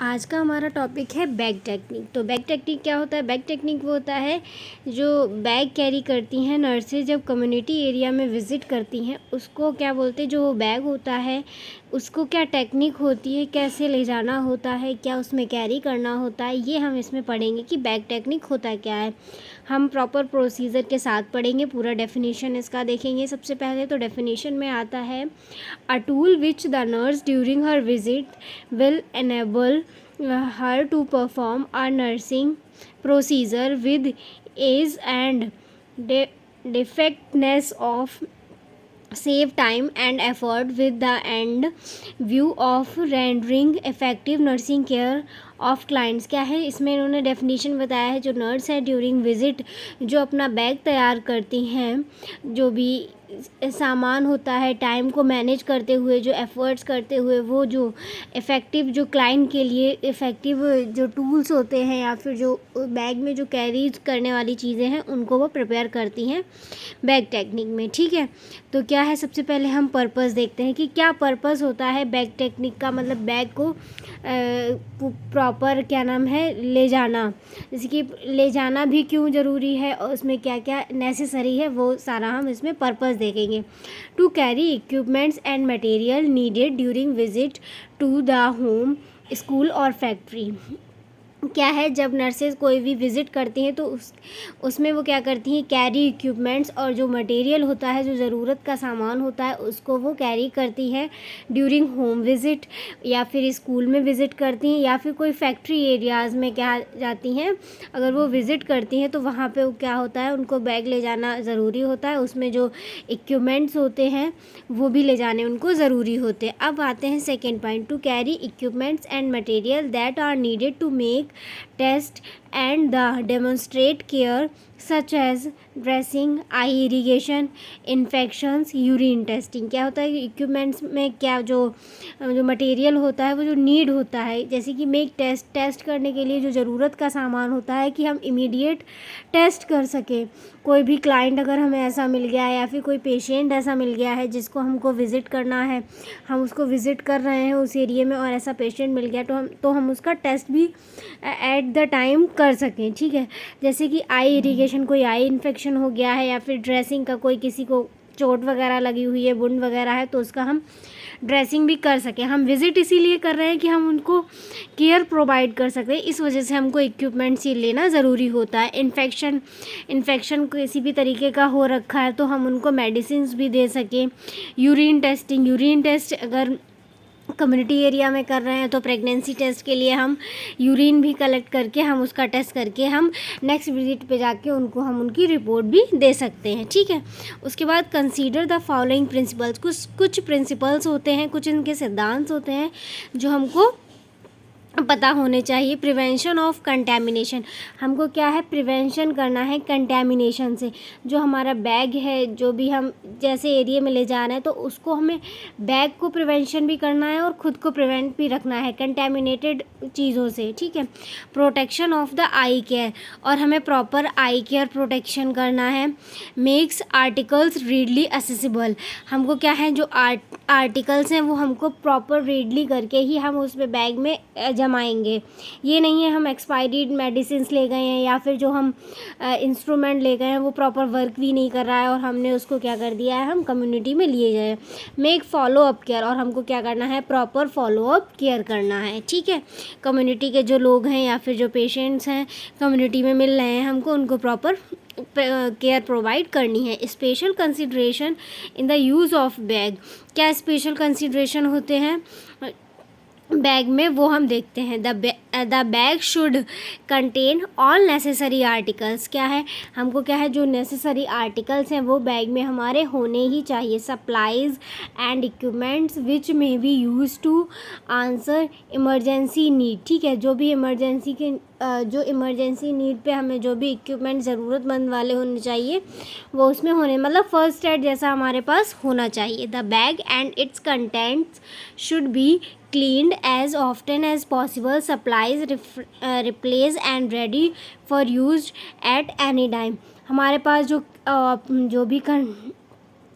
आज का हमारा टॉपिक है बैग टेक्निक। तो बैग टेक्निक क्या होता है? बैग टेक्निक वो होता है जो बैग कैरी करती हैं नर्सेज जब कम्युनिटी एरिया में विज़िट करती हैं, उसको क्या बोलते हैं, जो बैग होता है उसको क्या टेक्निक होती है, कैसे ले जाना होता है, क्या उसमें कैरी करना होता है, ये हम इसमें पढ़ेंगे कि बैग टेक्निक होता क्या है। हम प्रॉपर प्रोसीजर के साथ पढ़ेंगे, पूरा डेफिनेशन इसका देखेंगे। सबसे पहले तो डेफिनेशन में आता है a tool which the nurse during her visit will enable her to perform a nursing procedure with ease and defectiveness of save time and effort with the end view of rendering effective nursing care of clients. क्या है इसमें इन्होंने definition बताया है, जो nurse है during visit जो अपना बैग तैयार करती हैं, जो भी सामान होता है टाइम को मैनेज करते हुए, जो एफ़र्ट्स करते हुए, वो जो इफ़ेक्टिव, जो क्लाइंट के लिए इफ़ेक्टिव जो टूल्स होते हैं या फिर जो बैग में जो कैरी करने वाली चीज़ें हैं उनको वो प्रिपेयर करती हैं बैग टेक्निक में। ठीक है, तो क्या है, सबसे पहले हम पर्पस देखते हैं कि क्या पर्पस होता है बैग टेक्निक का। मतलब बैग को प्रॉपर क्या नाम है ले जाना, जैसे कि ले जाना भी क्यों ज़रूरी है और उसमें क्या क्या नेसेसरी है, वो सारा हम इसमें पर्पस देखेंगे। To carry equipments and material needed during visit to the home, school और फैक्ट्री। क्या है, जब नर्सेज कोई भी विज़िट करती हैं तो उसमें वो क्या करती हैं, कैरी इक्विपमेंट्स और जो मटेरियल होता है, जो ज़रूरत का सामान होता है, उसको वो कैरी करती हैं ड्यूरिंग होम विज़िट, या फिर स्कूल में विज़िट करती हैं, या फिर कोई फैक्ट्री एरियाज़ में क्या जाती हैं। अगर वो विज़िट करती हैं तो वहाँ पे क्या होता है, उनको बैग ले जाना ज़रूरी होता है, उसमें जो इक्विपमेंट्स होते हैं वो भी ले जाने उनको ज़रूरी होते हैं। अब आते हैं second point, to carry equipments and material that are needed to make test and the demonstrate care such as dressing, eye irrigation, infections, urine testing. क्या होता है इक्विपमेंट्स में, क्या जो मटेरियल होता है वो जो नीड होता है, जैसे कि मेक टेस्ट करने के लिए जो ज़रूरत का सामान होता है कि हम इमीडिएट टेस्ट कर सकें। कोई भी क्लाइंट अगर हमें ऐसा मिल गया है या फिर कोई पेशेंट ऐसा मिल गया है जिसको हमको विज़िट करना है, हम उसको विज़िट कर रहे हैं उस एरिया में और ऐसा पेशेंट मिल गया तो हम उसका टेस्ट भी एट द टाइम कर सकें। ठीक है, जैसे कि आई इरीगेशन, कोई आई इन्फेक्शन हो गया है, या फिर ड्रेसिंग का, कोई किसी को चोट वगैरह लगी हुई है, वुंड वगैरह है, तो उसका हम ड्रेसिंग भी कर सकें। हम विज़िट इसीलिए कर रहे हैं कि हम उनको केयर प्रोवाइड कर सकते हैं, इस वजह से हमको इक्विपमेंट्स ये लेना ज़रूरी होता है। इन्फेक्शन किसी भी तरीके का हो रखा है तो हम उनको मेडिसिन्स भी दे सकें। यूरिन टेस्ट अगर कम्युनिटी एरिया में कर रहे हैं तो प्रेगनेंसी टेस्ट के लिए हम यूरिन भी कलेक्ट करके हम उसका टेस्ट करके हम नेक्स्ट विजिट पे जाके उनको हम उनकी रिपोर्ट भी दे सकते हैं। ठीक है, उसके बाद कंसीडर द फॉलोइंग प्रिंसिपल्स। कुछ प्रिंसिपल्स होते हैं, कुछ इनके सिद्धांत होते हैं जो हमको पता होने चाहिए। प्रिवेंशन ऑफ कंटेमिनेशन, हमको क्या है, प्रिवेंशन करना है कंटेमिनेशन से। जो हमारा बैग है, जो भी हम जैसे एरिया में ले जा रहे हैं तो उसको हमें बैग को प्रिवेंशन भी करना है और ख़ुद को प्रिवेंट भी रखना है कंटेमिनेटेड चीज़ों से। ठीक है, protection of the I care, और हमें प्रॉपर आई केयर प्रोटेक्शन करना है। मेक्स आर्टिकल्स रीडली एसेसिबल, हमको क्या है, जो आर्टिकल्स हैं वो हमको प्रॉपर रीडली करके ही हम उसमें बैग में जमाएंगे। ये नहीं है हम एक्सपायरीड मेडिसिन ले गए हैं या फिर जो हम इंस्ट्रूमेंट ले गए हैं वो प्रॉपर वर्क भी नहीं कर रहा है और हमने उसको क्या कर दिया है, हम कम्युनिटी में लिए गए। मेक फॉलो अप केयर, और हमको क्या करना है, प्रॉपर फॉलो अप केयर करना है। ठीक है, कम्युनिटी के जो लोग हैं या फिर जो पेशेंट्स हैं कम्युनिटी में मिल रहे हैं, हमको उनको प्रॉपर केयर प्रोवाइड करनी है। Special consideration in the use of bag, क्या स्पेशल कंसिड्रेशन होते हैं बैग में वो हम देखते हैं। The bag should contain all necessary articles, क्या है, हमको क्या है, जो नेसेसरी आर्टिकल्स हैं वो बैग में हमारे होने ही चाहिए। Supplies and equipments which may be use to answer emergency need. ठीक है, जो भी इमरजेंसी के जो इमरजेंसी नीड पे हमें जो भी इक्विपमेंट ज़रूरतमंद वाले होने चाहिए वो उसमें होने, मतलब फर्स्ट एड जैसा हमारे पास होना चाहिए। The bag and it's contents should be cleaned as often as possible, supplies replace and ready for use at any time। हमारे पास जो भी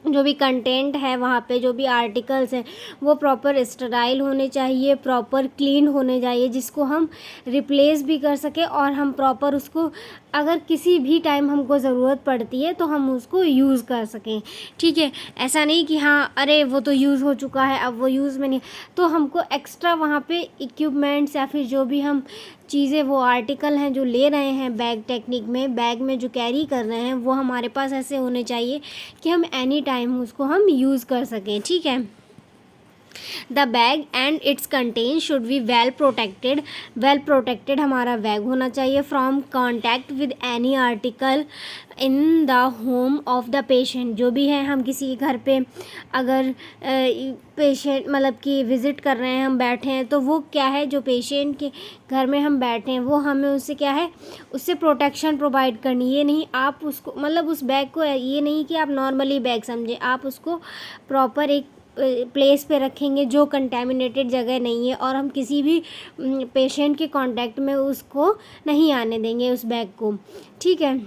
जो भी कंटेंट है वहाँ पे, जो भी आर्टिकल्स हैं वो प्रॉपर स्टराइल होने चाहिए, प्रॉपर क्लीन होने चाहिए, जिसको हम रिप्लेस भी कर सकें और हम प्रॉपर उसको अगर किसी भी टाइम हमको ज़रूरत पड़ती है तो हम उसको यूज़ कर सकें। ठीक है, ऐसा नहीं कि हाँ अरे वो तो यूज़ हो चुका है अब वो यूज़ में नहीं, तो हमको एक्स्ट्रा वहाँ पे इक्विपमेंट्स या फिर जो भी हम चीज़ें वो आर्टिकल हैं जो ले रहे हैं बैग टेक्निक में, बैग में जो कैरी कर रहे हैं वो हमारे पास ऐसे होने चाहिए कि हम एनी टाइम उसको हम यूज़ कर सकें। ठीक है, the bag and it's contain should be well protected. Well protected हमारा बैग होना चाहिए from contact with any article in the home of the patient. जो भी है हम किसी के घर पे अगर पेशेंट मतलब कि विज़िट कर रहे हैं, हम बैठे हैं, तो वो क्या है जो पेशेंट के घर में हम बैठे हैं वो हमें उससे क्या है उससे प्रोटेक्शन प्रोवाइड करनी। ये नहीं आप उसको मतलब उस बैग को ये नहीं कि आप नॉर्मली बैग समझें, आप उसको प्रॉपर एक प्लेस पे रखेंगे जो कंटेमिनेटेड जगह नहीं है और हम किसी भी पेशेंट के कांटेक्ट में उसको नहीं आने देंगे उस बैग को। ठीक है,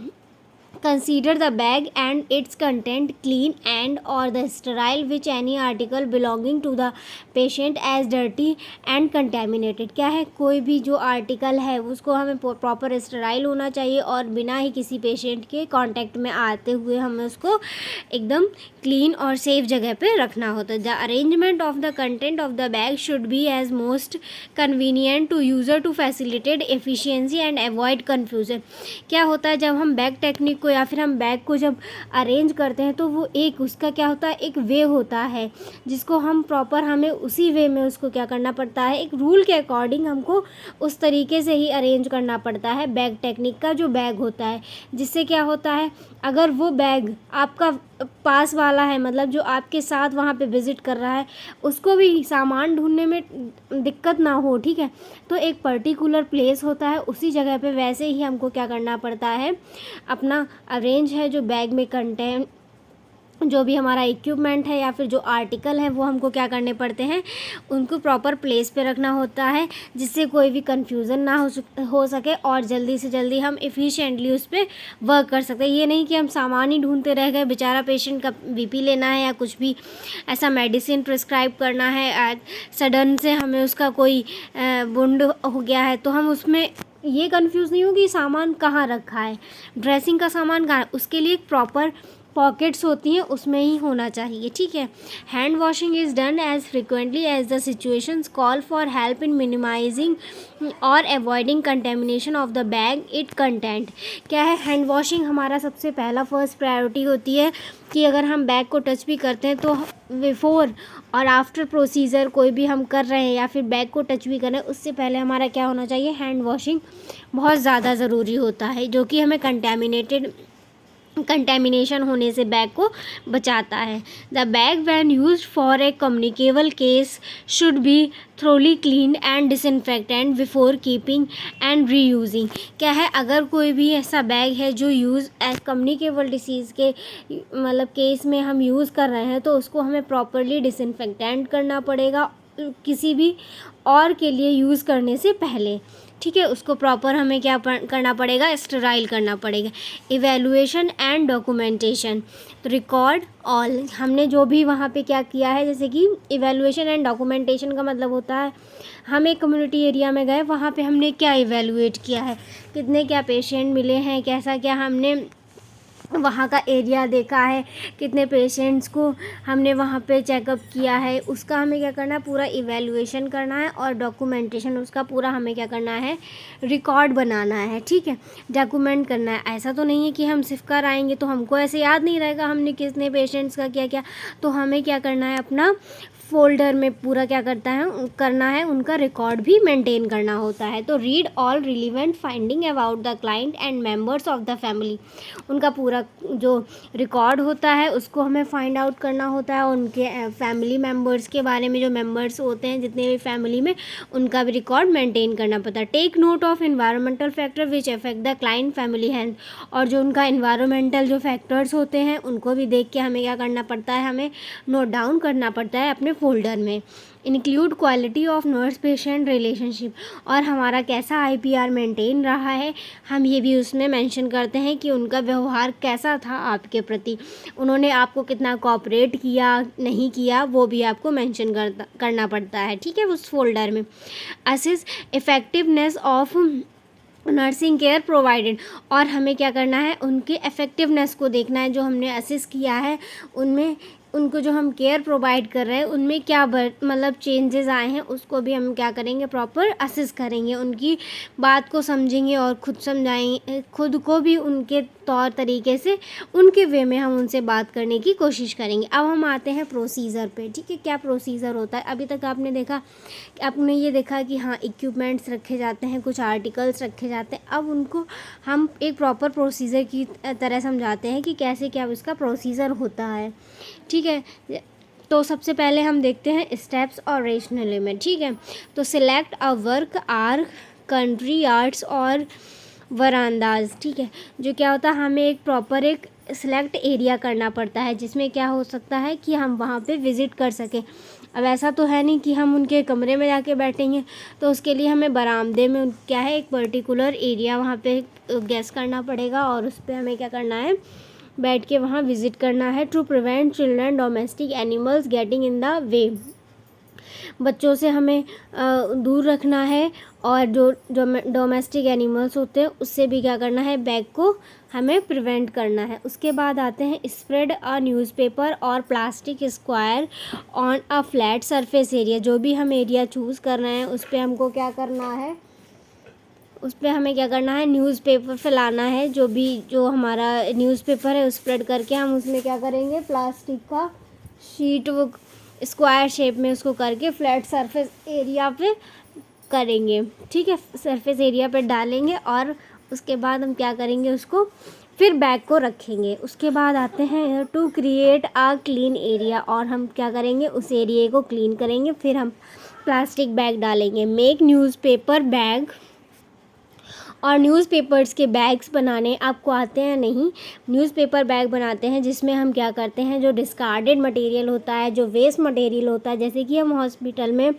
consider the bag and its content clean and or the sterile which any article belonging to the patient as dirty and contaminated। क्या है कोई भी जो आर्टिकल है उसको हमें प्रॉपर स्टेराइल होना चाहिए और बिना ही किसी पेशेंट के कांटेक्ट में आते हुए हमें उसको एकदम क्लीन और सेफ जगह पे रखना होता है। The arrangement of the content of the bag should be as most convenient to user to facilitate efficiency and avoid confusion. क्या होता है जब हम बैग टेक्निक को या फिर हम बैग को जब अरेंज करते हैं तो वो एक उसका क्या होता है एक वे होता है जिसको हम प्रॉपर हमें उसी वे में उसको क्या करना पड़ता है, एक रूल के अकॉर्डिंग हमको उस तरीके से ही अरेंज करना पड़ता है बैग टेक्निक का जो बैग होता है। जिससे क्या होता है अगर वो बैग आपका पास वाला है मतलब जो आपके साथ वहाँ पे विज़िट कर रहा है उसको भी सामान ढूंढने में दिक्कत ना हो। ठीक है, तो एक पर्टिकुलर प्लेस होता है उसी जगह पे वैसे ही हमको क्या करना पड़ता है अपना अरेंज है जो बैग में कंटेंट जो भी हमारा इक्विपमेंट है या फिर जो आर्टिकल है वो हमको क्या करने पड़ते हैं उनको प्रॉपर प्लेस पे रखना होता है जिससे कोई भी कंफ्यूजन ना हो सके और जल्दी से जल्दी हम एफिशिएंटली उस पर वर्क कर सकते हैं। ये नहीं कि हम सामान ही ढूंढते रह गए, बेचारा पेशेंट का बीपी लेना है या कुछ भी ऐसा मेडिसिन प्रिस्क्राइब करना है, सडन से हमें उसका कोई वुंड हो गया है तो हम उसमें ये कंफ्यूज नहीं हो कि सामान कहाँ रखा है, ड्रेसिंग का सामान कहाँ है, उसके लिए एक प्रॉपर पॉकेट्स होती हैं उसमें ही होना चाहिए। ठीक है, hand washing is done as frequently as the situations call for help in minimising और avoiding contamination of the bag it content. क्या है हैंड वॉशिंग हमारा सबसे पहला फर्स्ट प्रायोरिटी होती है कि अगर हम बैग को टच भी करते हैं तो बिफोर और आफ्टर प्रोसीजर कोई भी हम कर रहे हैं या फिर बैग को टच भी कर रहे हैं उससे पहले हमारा क्या होना चाहिए हैंड वॉशिंग बहुत ज़्यादा ज़रूरी होता है जो कि हमें कंटेमिनेशन होने से बैग को बचाता है। The bag when use for a communicable case should be thoroughly clean and disinfectant before keeping and reusing. क्या है अगर कोई भी ऐसा बैग है जो यूज़ एज कम्युनिकेबल डिसीज़ के मतलब केस में हम यूज़ कर रहे हैं तो उसको हमें प्रॉपरली डिसइंफेक्टेंट करना पड़ेगा किसी भी और के लिए यूज़ करने से पहले। ठीक है, उसको प्रॉपर हमें क्या करना पड़ेगा स्टेराइल करना पड़ेगा। Evaluation and documentation record all. हमने जो भी वहाँ पे क्या किया है जैसे कि इवैल्यूएशन एंड डॉक्यूमेंटेशन का मतलब होता है हम एक कम्युनिटी एरिया में गए वहाँ पे हमने क्या इवैल्यूएट किया है, कितने क्या पेशेंट मिले हैं, कैसा क्या हमने वहाँ का एरिया देखा है, कितने पेशेंट्स को हमने वहाँ पे चेकअप किया है, उसका हमें क्या करना है पूरा इवैल्यूएशन करना है और डॉक्यूमेंटेशन उसका पूरा हमें क्या करना है रिकॉर्ड बनाना है। ठीक है, डॉक्यूमेंट करना है। ऐसा तो नहीं है कि हम सिर्फ कर आएंगे तो हमको ऐसे याद नहीं रहेगा हमने कितने पेशेंट्स का क्या क्या, तो हमें क्या करना है अपना फोल्डर में पूरा क्या करना है उनका रिकॉर्ड भी मेंटेन करना होता है। तो read all relevant finding about the client and members of the family. उनका पूरा जो रिकॉर्ड होता है उसको हमें फाइंड आउट करना होता है, उनके फैमिली मेंबर्स के बारे में जो मेंबर्स होते हैं जितने भी फैमिली में उनका भी रिकॉर्ड मेंटेन करना पड़ता है। Take note of environmental factor which affect the client family health. और जो उनका एनवायरमेंटल जो फैक्टर्स होते हैं उनको भी देख के हमें क्या करना पड़ता है हमें नोट डाउन करना पड़ता है अपने फोल्डर में। Include quality of nurse patient relationship, और हमारा कैसा IPR मेंटेन रहा है हम ये भी उसमें मेंशन करते हैं कि उनका व्यवहार कैसा था आपके प्रति, उन्होंने आपको कितना कोऑपरेट किया नहीं किया, वो भी आपको मेंशन करना पड़ता है, ठीक है, उस फोल्डर में। Assess effectiveness of nursing care provided, और हमें क्या करना है, उनके इफ़ेक्टिवनेस को देखना है, जो हमने असिस्ट किया है उनमें, उनको जो हम केयर प्रोवाइड कर रहे हैं उनमें क्या मतलब चेंजेस आए हैं, उसको भी हम क्या करेंगे, प्रॉपर असिस्ट करेंगे, उनकी बात को समझेंगे और खुद समझाएंगे, खुद को भी उनके तौर तरीके से उनके वे में हम उनसे बात करने की कोशिश करेंगे। अब हम आते हैं प्रोसीजर पे, ठीक है, क्या प्रोसीजर होता है। अभी तक आपने ये देखा कि हाँ इक्विपमेंट्स रखे जाते हैं, कुछ आर्टिकल्स रखे जाते हैं, अब उनको हम एक प्रॉपर प्रोसीजर की तरह समझाते हैं कि कैसे क्या उसका प्रोसीजर होता है, ठीक है। तो सबसे पहले हम देखते हैं स्टेप्स और रेशनल में, ठीक है। तो select a work our country yards और वरांडाज, ठीक है, जो क्या होता है, हमें एक प्रॉपर एक सिलेक्ट एरिया करना पड़ता है जिसमें क्या हो सकता है कि हम वहाँ पे विज़िट कर सकें। अब ऐसा तो है नहीं कि हम उनके कमरे में जाके बैठेंगे, तो उसके लिए हमें बरामदे में क्या है एक पर्टिकुलर एरिया वहाँ पे गेस करना पड़ेगा, और उस पर हमें क्या करना है, बैठ के वहाँ विज़िट करना है। To prevent children domestic animals getting in the way, बच्चों से हमें दूर रखना है, और जो डोमेस्टिक एनिमल्स होते हैं उससे भी क्या करना है, बैग को हमें प्रिवेंट करना है। उसके बाद आते हैं स्प्रेड अ न्यूज़पेपर और plastic square on a flat surface area, जो भी हम एरिया चूज़ कर रहे हैं उस पर हमको क्या करना है, उस पर हमें क्या करना है, न्यूज़पेपर फैलाना है, जो हमारा न्यूज़पेपर है स्प्रेड करके हम उसमें क्या करेंगे, प्लास्टिक का शीट वो स्क्वायर शेप में उसको करके फ्लैट सरफेस एरिया पे करेंगे, ठीक है, सरफेस एरिया पे डालेंगे, और उसके बाद हम क्या करेंगे, उसको फिर बैग को रखेंगे। उसके बाद आते हैं to create a clean area, और हम क्या करेंगे, उस एरिया को क्लीन करेंगे, फिर हम प्लास्टिक बैग डालेंगे। मेक न्यूज़पेपर बैग, और न्यूज़पेपर्स के बैग्स बनाने आपको आते हैं नहीं, न्यूज़पेपर बैग बनाते हैं जिसमें हम क्या करते हैं, जो डिस्कार्डेड मटेरियल होता है, जो वेस्ट मटेरियल होता है, जैसे कि हम हॉस्पिटल में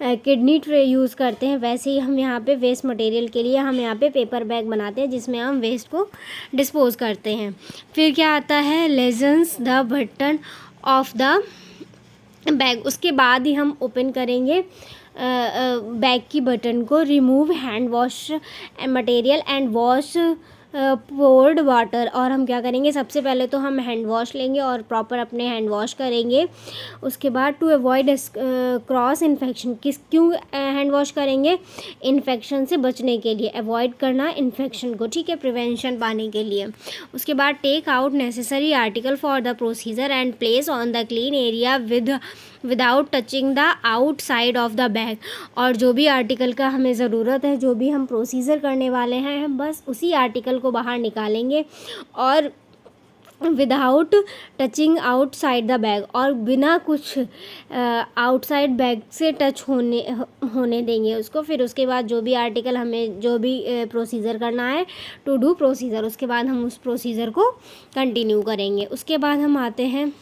किडनी ट्रे यूज़ करते हैं, वैसे ही हम यहाँ पे वेस्ट मटेरियल के लिए हम यहाँ पे पेपर बैग बनाते हैं जिसमें हम वेस्ट को डिस्पोज़ करते हैं। फिर क्या आता है, lesions the button of the bag, उसके बाद ही हम ओपन करेंगे बैग की बटन को। Remove hand wash material and wash poured water, और हम क्या करेंगे, सबसे पहले तो हम हैंड वॉश लेंगे और प्रॉपर अपने हैंड वॉश करेंगे। उसके बाद टू अवॉइड क्रॉस इन्फेक्शन, क्यों हैंड वॉश करेंगे, इन्फेक्शन से बचने के लिए, अवॉइड करना इन्फेक्शन को, ठीक है, प्रिवेंशन पाने के लिए। उसके बाद take out necessary article for the procedure and place on the clean area without touching the outside of the bag, और जो भी आर्टिकल का हमें ज़रूरत है, जो भी हम प्रोसीजर करने वाले हैं, हम बस उसी आर्टिकल को बाहर निकालेंगे, और without touching outside the bag, और बिना कुछ आउटसाइड बैग से टच होने देंगे उसको। फिर उसके बाद जो भी आर्टिकल हमें जो भी प्रोसीजर करना है, टू डू प्रोसीजर, उसके बाद हम उस प्रोसीजर को कंटिन्यू करेंगे। उसके बाद हम आते हैं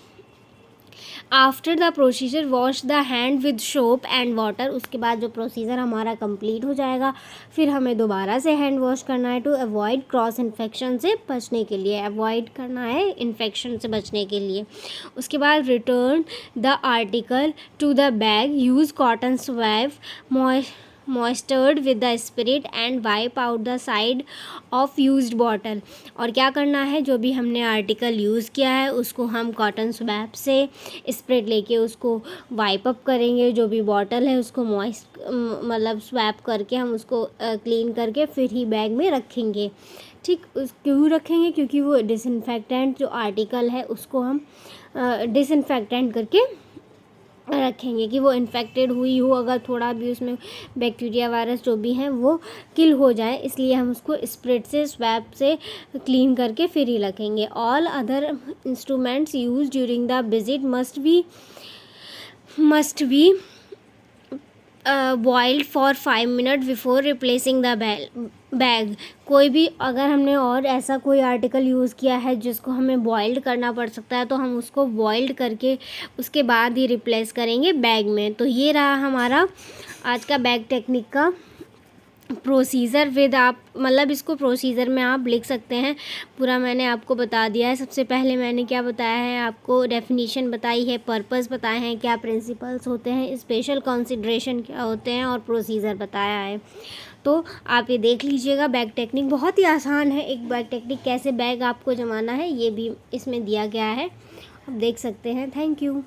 after the procedure wash the hand with soap and water, उसके बाद जो प्रोसीजर हमारा कंप्लीट हो जाएगा, फिर हमें दोबारा से हैंड वॉश करना है, टू अवॉइड क्रॉस इन्फेक्शन से बचने के लिए, अवॉइड करना है इन्फेक्शन से बचने के लिए। उसके बाद return the article to the bag, use cotton swab moistened with the spirit and wipe out the side of used bottle, और क्या करना है, जो भी हमने आर्टिकल यूज़ किया है उसको हम कॉटन स्वैप से स्प्रेड लेके उसको वाइप अप करेंगे, जो भी बॉटल है उसको मतलब स्वैप करके हम उसको क्लीन करके फिर ही बैग में रखेंगे, ठीक। क्यों रखेंगे, क्योंकि वो डिसइंफेक्टेंट जो आर्टिकल है उसको हम डिसइंफेक्टेंट करके रखेंगे कि वो इन्फेक्टेड हुई हो, अगर थोड़ा भी उसमें बैक्टीरिया वायरस जो भी हैं वो किल हो जाए, इसलिए हम उसको स्प्रेड से स्वैप से क्लीन करके फिर ही रखेंगे। All other instruments use during the visit must be boiled for 5 minute before replacing the bag. कोई भी अगर हमने और ऐसा कोई आर्टिकल यूज़ किया है जिसको हमें बॉइल्ड करना पड़ सकता है तो हम उसको बॉइल्ड करके उसके बाद ही रिप्लेस करेंगे बैग में। तो ये रहा हमारा आज का बैग टेक्निक का प्रोसीजर विद आप मतलब इसको प्रोसीजर में आप लिख सकते हैं। पूरा मैंने आपको बता दिया है। सबसे पहले मैंने क्या बताया है, आपको डेफिनीशन बताई है, पर्पस बताए हैं, क्या प्रिंसिपल्स होते हैं, स्पेशल कंसिडरेशन क्या होते हैं और प्रोसीजर बताया है। तो आप ये देख लीजिएगा। बैग टेक्निक बहुत ही आसान है। एक बैग टेक्निक कैसे बैग आपको जमाना है ये भी इसमें दिया गया है, आप देख सकते हैं। Thank you.